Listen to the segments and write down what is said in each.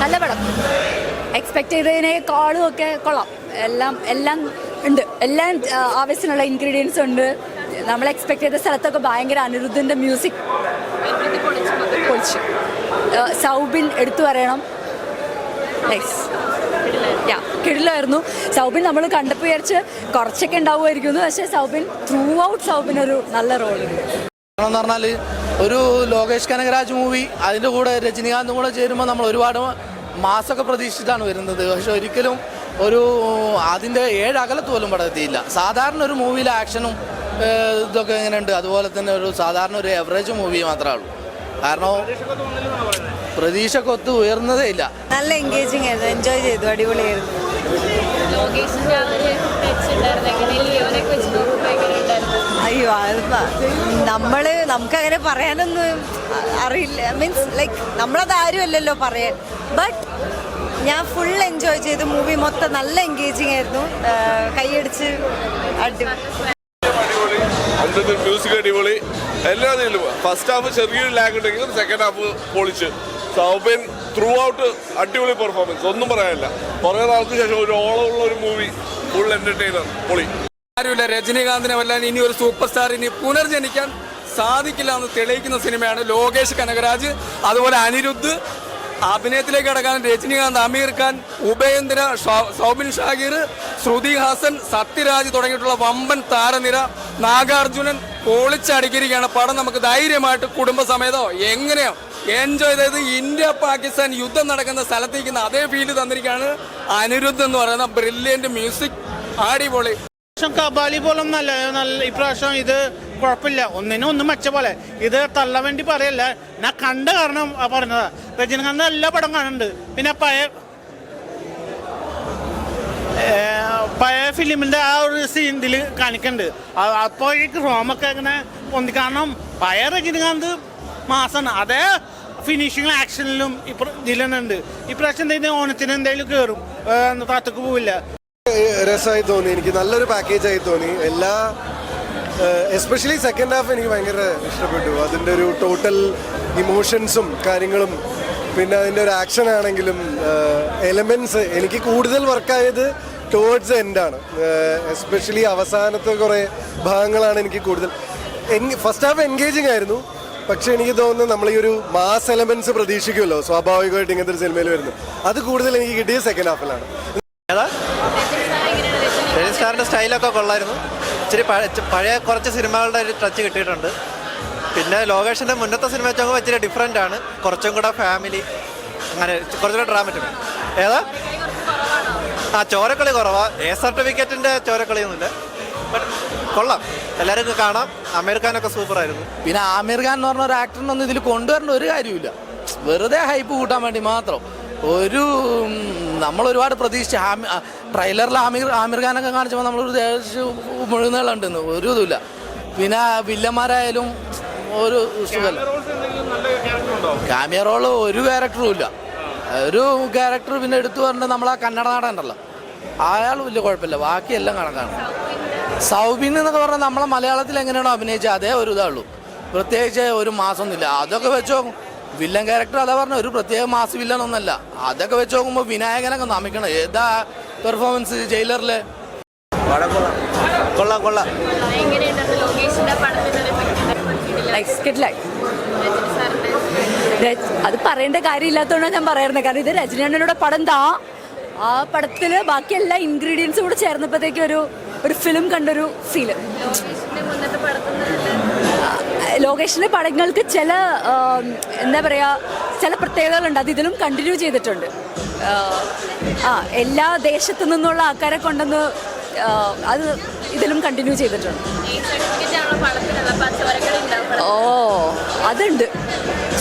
നല്ല പടം. എക്സ്പെക്ട് ചെയ്തതിനേക്കാളും ഒക്കെ കൊള്ളാം. എല്ലാം ഉണ്ട്. എല്ലാം ആവശ്യത്തിനുള്ള ഇൻഗ്രീഡിയൻസ് ഉണ്ട്. നമ്മൾ എക്സ്പെക്ട് ചെയ്ത സ്ഥലത്തൊക്കെ ഭയങ്കര അനിരുദ്ധിൻ്റെ മ്യൂസിക് പൊളിച്ചു. സൗബിൻ എടുത്തു പറയണം. നൈസ്. കിടിലായിരുന്നു. സൗബിൻ നമ്മൾ കണ്ടപ്പോൾ വിചാരിച്ച് കുറച്ചൊക്കെ ഉണ്ടാവുമായിരിക്കുന്നു. പക്ഷേ ത്രൂ ഔട്ട് സൗബിൻ ഒരു നല്ല റോളുണ്ട്. എന്ന് പറഞ്ഞാൽ ഒരു ലോകേഷ് കനകരാജ് മൂവി, അതിൻ്റെ കൂടെ രജനീകാന്തും കൂടെ ചേരുമ്പോൾ നമ്മൾ ഒരുപാട് മാസമൊക്കെ പ്രതീക്ഷിച്ചിട്ടാണ് വരുന്നത്. പക്ഷെ ഒരിക്കലും അതിൻ്റെ 7 അകലത്ത് പോലും പടത്തിയില്ല. സാധാരണ ഒരു മൂവിയിലെ ആക്ഷനും ഇതൊക്കെ എങ്ങനെയുണ്ട്, അതുപോലെ തന്നെ സാധാരണ ഒരു എവറേജ് മൂവി മാത്രമേ ഉള്ളൂ. കാരണം പ്രതീക്ഷക്കൊത്ത് ഉയർന്നതേ ഇല്ല. നല്ല എൻഗേജിങ് ആയിരുന്നു, എൻജോയ് ചെയ്തു, അടിപൊളിയായിരുന്നു. അയ്യോ നമുക്കങ്ങനെ പറയാനൊന്നും അറിയില്ല. മീൻസ് ലൈക്ക് നമ്മളത് ആരുമല്ലല്ലോ പറയാൻ. ബട്ട് ഞാൻ ഫുൾ എൻജോയ് ചെയ്തു. മൂവി മൊത്തം നല്ല എൻഗേജിങ് ആയിരുന്നു. കൈയടിച്ച് മ്യൂസിക് അടിപൊളി. എല്ലാ രീതിയിലും ഫസ്റ്റ് ഹാഫ് ചെറിയൊരു ലാഗ് ഉണ്ടെങ്കിലും സെക്കൻഡ് ഹാഫ് പൊളിച്ച്. സൗബിൻ ത്രൂ ഔട്ട് അടിപൊളി പെർഫോമൻസ്, ഒന്നും പറയാനില്ല. കുറേ നാൾക്ക് ശേഷം ഒരു ഓളമുള്ള ഒരു മൂവി, ഫുൾ എന്റർടൈനർ, പൊളി. ആരുമില്ല, രജനീകാന്തിനെ വല്ലാൻ ഇനി ഒരു സൂപ്പർ സ്റ്റാർ ഇനി പുനർജനിക്കാൻ സാധിക്കില്ല എന്ന് തെളിയിക്കുന്ന സിനിമയാണ് ലോകേഷ് കനകരാജ്. അതുപോലെ അനിരുദ്ധ്, അഭിനയത്തിലേക്ക് കടക്കാൻ രജനീകാന്ത്, അമീർ ഖാൻ, ഉപേന്ദ്ര, സൗബിൻ ഷാഹിർ, ശ്രുതി ഹാസൻ, സത്യരാജ് തുടങ്ങിയിട്ടുള്ള വമ്പൻ താരനിര. നാഗാർജുനൻ പൊളിച്ചടിക്കിരിക്കുകയാണ്. പടം നമുക്ക് ധൈര്യമായിട്ട് കുടുംബസമേതോ എങ്ങനെയോ എൻജോയ് ചെയ്ത് ഇന്ത്യ പാകിസ്ഥാൻ യുദ്ധം നടക്കുന്ന സ്ഥലത്തേക്കുന്ന അതേ ഫീല് തന്നിരിക്കുകയാണ്. അനിരുദ്ധ് എന്ന് പറയുന്ന ബ്രില്യന്റ് മ്യൂസിക്, അടിപൊളി. കബാലി പോലും നല്ല ഇപ്രാവശ്യം ഇത് കുഴപ്പമില്ല. ഒന്നും മെച്ച പോലെ. ഇത് തള്ള വേണ്ടി പറയല്ല, ഞാൻ കണ്ട കാരണം പറഞ്ഞതാ. രജനീകാന്ത് എല്ലാ പടം കാണുന്നുണ്ട്. പിന്നെ പഴയ ഫിലിമിന്റെ ആ ഒരു സീൻ ഇതിൽ കാണിക്കുന്നുണ്ട്. അപ്പോൾ ഈ റോമൊക്കെ ഇങ്ങനെ പൊന്തി. കാരണം പഴയ രജനീകാന്ത് മാസാണ്. അതേ ഫിനിഷിങ് ആക്ഷനിലും ഇതിലെന്നെ ഉണ്ട്. ഇപ്രാവശ്യം എന്തെങ്കിലും ഓണത്തിന് എന്തെങ്കിലും കയറും, താത്തക്ക് പോവില്ല. രസമായി തോന്നി, എനിക്ക് നല്ലൊരു പാക്കേജ് ആയി തോന്നി. എസ്പെഷ്യലി സെക്കൻഡ് ഹാഫ് എനിക്ക് ഭയങ്കര ഇഷ്ടപ്പെട്ടു. അതിൻ്റെ ഒരു ടോട്ടൽ ഇമോഷൻസും കാര്യങ്ങളും, പിന്നെ അതിൻ്റെ ഒരു ആക്ഷൻ ആണെങ്കിലും എലമെൻറ്റ്സ് എനിക്ക് കൂടുതൽ വർക്കായത് ടുവേർഡ്സ് എൻഡാണ്. എസ്പെഷ്യലി അവസാനത്തെ കുറേ ഭാഗങ്ങളാണ് എനിക്ക് കൂടുതൽ. ഫസ്റ്റ് ഹാഫ് എൻഗേജിങ് ആയിരുന്നു. പക്ഷെ എനിക്ക് തോന്നുന്നു നമ്മൾ ഈ ഒരു മാസ് എലമെന്റ്സ് പ്രതീക്ഷിക്കുമല്ലോ സ്വാഭാവികമായിട്ട് ഇങ്ങനത്തെ ഒരു സിനിമയിൽ വരുന്നു. അത് കൂടുതൽ എനിക്ക് കിട്ടിയത് സെക്കൻഡ് ഹാഫിലാണ്. രജനി സാറിൻ്റെ സ്റ്റൈലൊക്കെ കൊള്ളായിരുന്നു. ഇച്ചിരി പഴയ കുറച്ച് സിനിമകളുടെ ഒരു ടച്ച് കിട്ടിയിട്ടുണ്ട്. പിന്നെ ലോകേഷിൻ്റെ മുന്നത്തെ സിനിമ വെച്ച് നോക്കുമ്പോൾ ഇച്ചിരി ഡിഫറെൻ്റ് ആണ്. കുറച്ചും കൂടെ ഫാമിലി, അങ്ങനെ കുറച്ചുകൂടെ ഡ്രാമറ്റിക്. ചോരക്കളി കുറവാ. സർട്ടിഫിക്കറ്റിൻ്റെ ചോരക്കളിയൊന്നുമില്ല. ബട്ട് കൊള്ളാം, എല്ലാവരും കാണാം. അമീർ ഖാനൊക്കെ സൂപ്പറായിരുന്നു. പിന്നെ ആമിർ ഖാൻ എന്ന് പറഞ്ഞ ഒരു ആക്ടറിനൊന്നും ഇതിൽ കൊണ്ടുവരേണ്ട ഒരു കാര്യമില്ല. വെറുതെ ഹൈപ്പ് കൂട്ടാൻ വേണ്ടി മാത്രം. നമ്മൾ ഒരുപാട് പ്രതീക്ഷിച്ച് ട്രെയിലറിൽ ആമിർ ഖാനൊക്കെ കാണിച്ചപ്പോൾ നമ്മളൊരു മുഴുന്നുകളുണ്ടെന്ന് ഒരു ഇതുമില്ല. പിന്നെ വില്ലന്മാരായാലും ഒരു സുഖമല്ല. ക്യാമിയ റോള് ഒരു ക്യാരക്ടറും ഇല്ല. ഒരു ക്യാരക്ടർ പിന്നെ എടുത്തു പറഞ്ഞാൽ നമ്മളാ കന്നഡ നാടൻ ഉണ്ടല്ലോ, അയാൾ വലിയ കുഴപ്പമില്ല. ബാക്കിയെല്ലാം കണക്കാണ്. സൗബിൻ എന്നൊക്കെ പറഞ്ഞാൽ നമ്മളെ മലയാളത്തിൽ എങ്ങനെയാണോ അഭിനയിച്ചത് അതേ ഒരു ഇതാണുള്ളൂ. പ്രത്യേകിച്ച് ഒരു മാസമൊന്നുമില്ല. അതൊക്കെ വെച്ച് നോക്കും വില്ലൻ ക്യാരക്ടർ, അതാ പറഞ്ഞ ഒരു പ്രത്യേക മാസ് വില്ലനൊന്നല്ല. അതൊക്കെ വെച്ച് നോക്കുമ്പോൾ വിനായകനൊക്കെ നമിക്കണം. ഏതാ പെർഫോമൻസ് ജയിലറിലെ. കൊള്ളാം കൊള്ളാം. അത് പറയേണ്ട കാര്യമില്ലാത്തതുകൊണ്ടാണ് ഞാൻ പറയുന്നത്. കാരണം ഇത് രജനി അണ്ണനോട് പടം ആ പടത്തിൽ ബാക്കി എല്ലാ ഇൻഗ്രീഡിയൻസും കൂടെ ചേർന്നപ്പോഴത്തേക്കും ഒരു ഫിലിം കണ്ടൊരു ഫീല്. ലോകേഷിൻ്റെ പടങ്ങൾക്ക് ചില എന്താ പറയുക, ചില പ്രത്യേകതകളുണ്ട്. അത് ഇതിലും കണ്ടിന്യൂ ചെയ്തിട്ടുണ്ട്. എല്ലാ ദേശത്തു നിന്നുള്ള ആൾക്കാരെ കൊണ്ടൊന്ന് അത് ഇതിലും കണ്ടിന്യൂ ചെയ്തിട്ടുണ്ട്. അതുണ്ട്.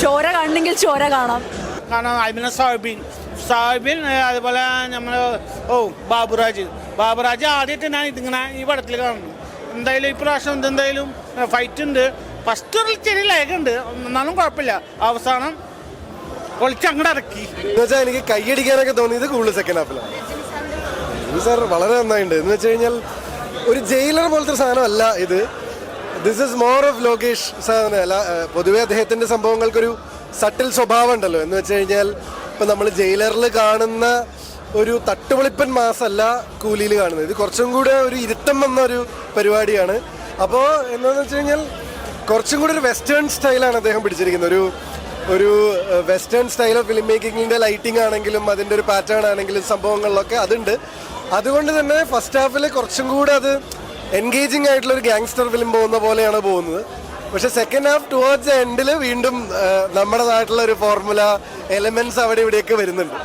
ചോര കാണണമെങ്കിൽ ചോര കാണാം. സാഹിബിൻ, അതുപോലെ നമ്മൾ ബാബുരാജ് ആദ്യമായിട്ട് ഞാൻ ഇതിങ്ങനെ ഈ പടത്തിൽ കാണുന്നു. എന്തായാലും ഇപ്രാവശ്യം എന്തായാലും ഫൈറ്റ് ഉണ്ട്. ഫസ്റ്റ് ഒരു ചെറിയ ലേഖുണ്ട്, എന്നാലും കുഴപ്പമില്ല. അവസാനം പൊളിച്ചങ്ങോട്ട് ഇറക്കി. എന്നുവെച്ചാൽ എനിക്ക് കൈയടിക്കാനൊക്കെ തോന്നിയത് കൂടുതൽ സെക്കൻഡ് ഹാഫിലാണ്. സാർ വളരെ നന്നായിട്ടുണ്ട്. എന്ന് വെച്ച് കഴിഞ്ഞാൽ ഒരു ജയിലർ പോലത്തെ സാധനമല്ല ഇത്. This is more of Lokesh sir. പൊതുവെ അദ്ദേഹത്തിൻ്റെ സംഭവങ്ങൾക്കൊരു സട്ടിൽ സ്വഭാവം ഉണ്ടല്ലോ. എന്ന് വെച്ച് കഴിഞ്ഞാൽ ഇപ്പം നമ്മൾ ജയിലറിൽ കാണുന്ന ഒരു തട്ടുപൊളിപ്പൻ മാസല്ല കൂലിയിൽ കാണുന്നത്. ഇത് കുറച്ചും കൂടെ ഒരു ഇരുത്തം വന്ന ഒരു പരിപാടിയാണ്. അപ്പോൾ എന്താണെന്ന് വെച്ച് കഴിഞ്ഞാൽ കുറച്ചും കൂടി ഒരു വെസ്റ്റേൺ സ്റ്റൈലാണ് അദ്ദേഹം പിടിച്ചിരിക്കുന്നത്. ഒരു വെസ്റ്റേൺ സ്റ്റൈൽ ഓഫ് ഫിലിം മേക്കിങ്ങിൻ്റെ ലൈറ്റിംഗ് ആണെങ്കിലും അതിൻ്റെ ഒരു പാറ്റേൺ ആണെങ്കിലും സംഭവങ്ങളിലൊക്കെ അതുണ്ട്. അതുകൊണ്ട് തന്നെ ഫസ്റ്റ് ഹാഫിൽ കുറച്ചും കൂടെ അത് എൻഗേജിങ് ആയിട്ടുള്ള ഒരു ഗാങ്സ്റ്റർ ഫിലിം പോകുന്ന പോലെയാണ് പോകുന്നത്. പക്ഷെ സെക്കൻഡ് ഹാഫ് ടുവേർഡ്സ് എൻഡിൽ വീണ്ടും നമ്മുടേതായിട്ടുള്ള ഒരു ഫോർമുല എലമെന്റ്സ് അവിടെ ഇവിടെയൊക്കെ വരുന്നുണ്ട്.